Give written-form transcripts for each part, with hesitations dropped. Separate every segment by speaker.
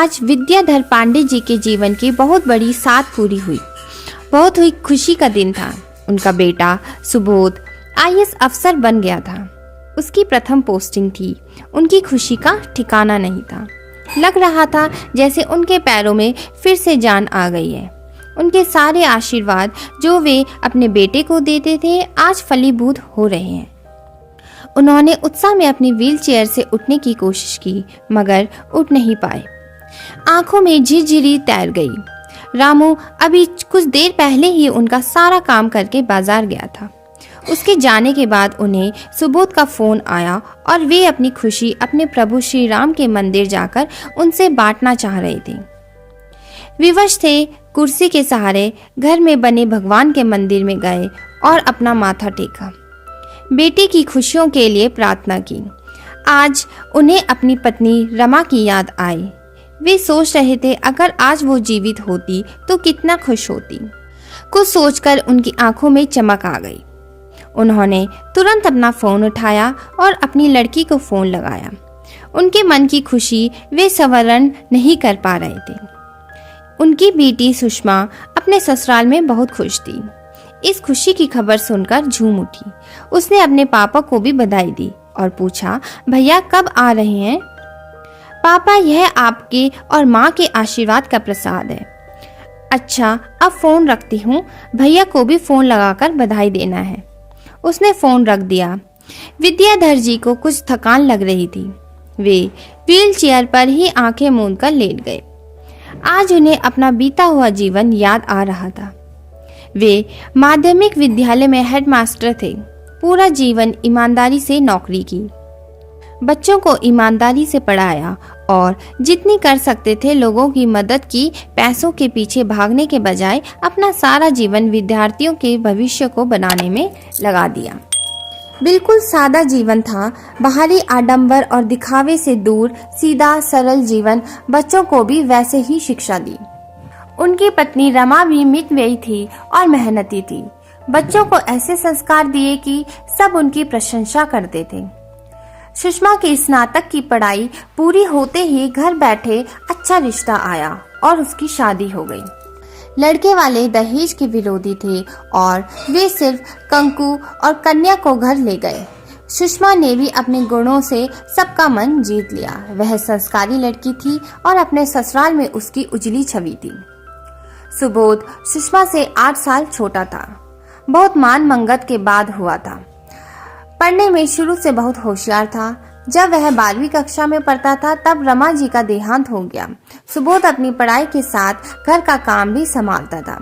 Speaker 1: आज विद्याधर पांडे जी के जीवन की बहुत बड़ी साथ पूरी हुई। बहुत ही खुशी का दिन था। उनका बेटा सुबोध आईएएस अफसर बन गया था। उसकी प्रथम पोस्टिंग थी। उनकी खुशी का ठिकाना नहीं था। लग रहा था जैसे उनके पैरों में फिर से जान आ गई है। उनके सारे आशीर्वाद जो वे अपने बेटे को देते थे आज फलीभूत हो रहे हैं। उन्होंने उत्साह में अपनी व्हीलचेयर से उठने की कोशिश की मगर उठ नहीं पाए। आंखों में झिरझिरी तैर गई। रामू अभी कुछ देर पहले ही उनका सारा काम करके बाजार गया था। उसके जाने के बाद उन्हें सुबोध का फोन आया और वे अपनी खुशी अपने प्रभु श्री राम के मंदिर जाकर उनसे बांटना चाह रहे थे। विवश थे। कुर्सी के सहारे घर में बने भगवान के मंदिर में गए और अपना माथा टेका। बेटे की खुशियों के लिए प्रार्थना की। आज उन्हें अपनी पत्नी रमा की याद आई। वे सोच रहे थे अगर आज वो जीवित होती तो कितना खुश होती। कुछ सोचकर उनकी आंखों में चमक आ गई। उन्होंने तुरंत अपना फोन उठाया और अपनी लड़की को फोन लगाया। उनके मन की खुशी वे संवरण नहीं कर पा रहे थे। उनकी बेटी सुषमा अपने ससुराल में बहुत खुश थी। इस खुशी की खबर सुनकर झूम उठी। उसने अपने पापा को भी बधाई दी और पूछा, भैया कब आ रहे हैं? पापा, यह आपके और माँ के आशीर्वाद का प्रसाद है। अच्छा, अब फोन रखती हूँ। भैया को भी फोन लगाकर बधाई देना है। उसने फोन रख दिया। विद्याधर जी को कुछ थकान लग रही थी। वे व्हील चेयर पर ही आंखें मूंद कर लेट गए। आज उन्हें अपना बीता हुआ जीवन याद आ रहा था। वे माध्यमिक विद्यालय में हेडमास्टर थे। पूरा जीवन ईमानदारी से नौकरी की। बच्चों को ईमानदारी से पढ़ाया और जितनी कर सकते थे लोगों की मदद की। पैसों के पीछे भागने के बजाय अपना सारा जीवन विद्यार्थियों के भविष्य को बनाने में लगा दिया। बिल्कुल सादा जीवन था। बाहरी आडंबर और दिखावे से दूर सीधा सरल जीवन। बच्चों को भी वैसे ही शिक्षा दी। उनकी पत्नी रमा भी मितव्ययी थी और मेहनती थी। बच्चों को ऐसे संस्कार दिए कि सब उनकी प्रशंसा करते थे। सुषमा की स्नातक की पढ़ाई पूरी होते ही घर बैठे अच्छा रिश्ता आया और उसकी शादी हो गई। लड़के वाले दहेज के विरोधी थे और वे सिर्फ कंकु और कन्या को घर ले गए। सुषमा ने भी अपने गुणों से सबका मन जीत लिया। वह संस्कारी लड़की थी और अपने ससुराल में उसकी उजली छवि थी। सुबोध सुषमा से 8 साल छोटा था। बहुत मान मंगत के बाद हुआ था। पढ़ने में शुरू से बहुत होशियार था। जब वह 12वीं कक्षा में पढ़ता था तब रमा जी का देहांत हो गया। सुबोध अपनी पढ़ाई के साथ घर का काम भी संभालता था।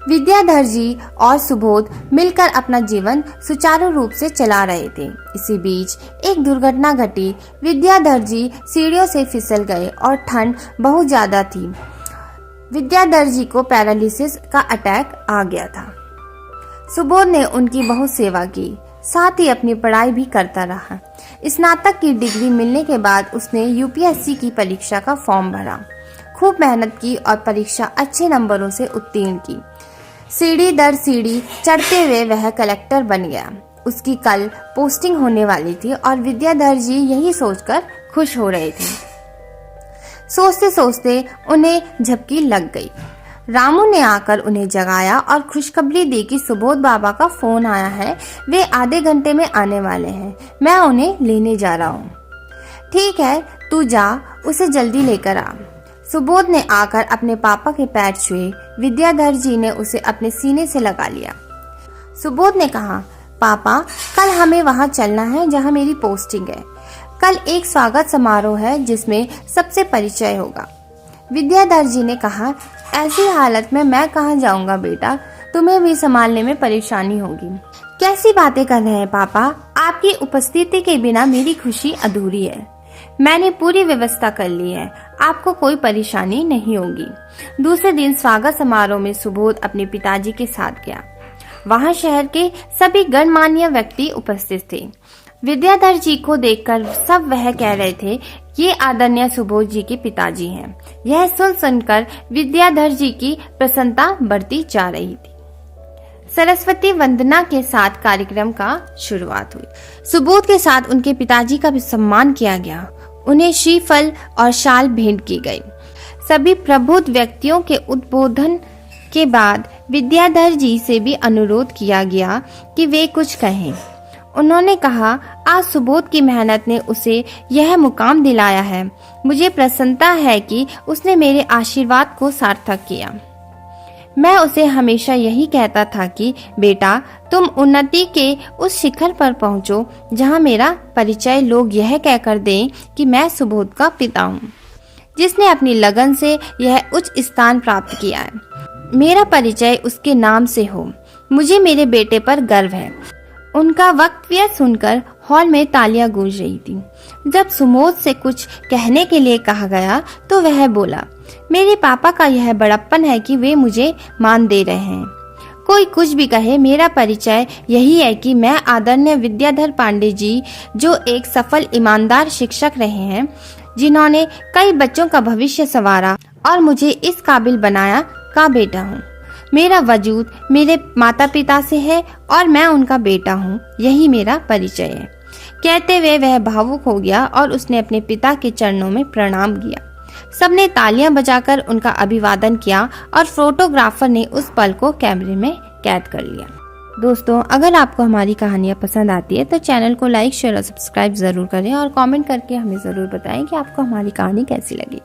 Speaker 1: विद्याधर जी और सुबोध मिलकर अपना जीवन सुचारू रूप से चला रहे थे। इसी बीच एक दुर्घटना घटी। विद्याधर जी सीढ़ियों से फिसल गए और ठंड बहुत ज्यादा थी। विद्याधर जी को पैरालिसिस का अटैक आ गया था। सुबोध ने उनकी बहुत सेवा की, साथ ही अपनी पढ़ाई भी करता रहा। स्नातक की डिग्री मिलने के बाद उसने यूपीएससी की परीक्षा का फॉर्म भरा। खूब मेहनत की और परीक्षा अच्छे नंबरों से उत्तीर्ण की। सीढ़ी दर सीढ़ी चढ़ते हुए वह कलेक्टर बन गया। उसकी कल पोस्टिंग होने वाली थी और विद्याधर जी यही सोचकर खुश हो रहे थे। सोचते सोचते उन्हें झपकी लग गई। रामू ने आकर उन्हें जगाया और खुशखबरी दी कि सुबोध बाबा का फोन आया है। वे आधे घंटे में आने वाले हैं। मैं उन्हें लेने जा रहा हूँ। ठीक है, तू जा, उसे जल्दी लेकर आ। सुबोध ने आकर अपने पापा के पैर छुए। विद्याधर जी ने उसे अपने सीने से लगा लिया। सुबोध ने कहा, पापा, कल हमें वहाँ चलना है जहाँ मेरी पोस्टिंग है। कल एक स्वागत समारोह है जिसमें सबसे परिचय होगा। विद्याधर जी ने कहा, ऐसी हालत में मैं कहाँ जाऊंगा बेटा, तुम्हें भी संभालने में परेशानी होगी। कैसी बातें कर रहे हैं पापा, आपकी उपस्थिति के बिना मेरी खुशी अधूरी है। मैंने पूरी व्यवस्था कर ली है, आपको कोई परेशानी नहीं होगी। दूसरे दिन स्वागत समारोह में सुबोध अपने पिताजी के साथ गया। वहाँ शहर के सभी गणमान्य व्यक्ति उपस्थित थे। विद्याधर जी को देखकर सब वह कह रहे थे, ये आदरणीय सुबोध जी के पिताजी हैं। यह सुन सुनकर विद्याधर जी की प्रसन्नता बढ़ती जा रही थी। सरस्वती वंदना के साथ कार्यक्रम का शुरुआत हुई। सुबोध के साथ उनके पिताजी का भी सम्मान किया गया। उन्हें श्रीफल और शाल भेंट की गई। सभी प्रबुद्ध व्यक्तियों के उद्बोधन के बाद विद्याधर जी से भी अनुरोध किया गया कि वे कुछ कहें। उन्होंने कहा, आज सुबोध की मेहनत ने उसे यह मुकाम दिलाया है। मुझे प्रसन्नता है कि उसने मेरे आशीर्वाद को सार्थक किया। मैं उसे हमेशा यही कहता था कि बेटा, तुम उन्नति के उस शिखर पर पहुंचो जहां मेरा परिचय लोग यह कहकर दें कि मैं सुबोध का पिता हूं, जिसने अपनी लगन से यह उच्च स्थान प्राप्त किया है। मेरा परिचय उसके नाम से हो। मुझे मेरे बेटे पर गर्व है। उनका वक्तव्य सुनकर हॉल में तालियां गूंज रही थी। जब सुबोध से कुछ कहने के लिए कहा गया तो वह बोला, मेरे पापा का यह बड़प्पन है कि वे मुझे मान दे रहे हैं। कोई कुछ भी कहे, मेरा परिचय यही है कि मैं आदरणीय विद्याधर पांडे जी, जो एक सफल ईमानदार शिक्षक रहे हैं, जिन्होंने कई बच्चों का भविष्य संवारा और मुझे इस काबिल बनाया, का बेटा हूँ। मेरा वजूद मेरे माता पिता से है और मैं उनका बेटा हूँ। यही मेरा परिचय है। कहते हुए वह भावुक हो गया और उसने अपने पिता के चरणों में प्रणाम किया। सबने तालियां बजाकर उनका अभिवादन किया और फोटोग्राफर ने उस पल को कैमरे में कैद कर लिया। दोस्तों, अगर आपको हमारी कहानियाँ पसंद आती है तो चैनल को लाइक, शेयर और सब्सक्राइब जरूर करें और कमेंट करके हमें जरूर बताएं कि आपको हमारी कहानी कैसी लगी।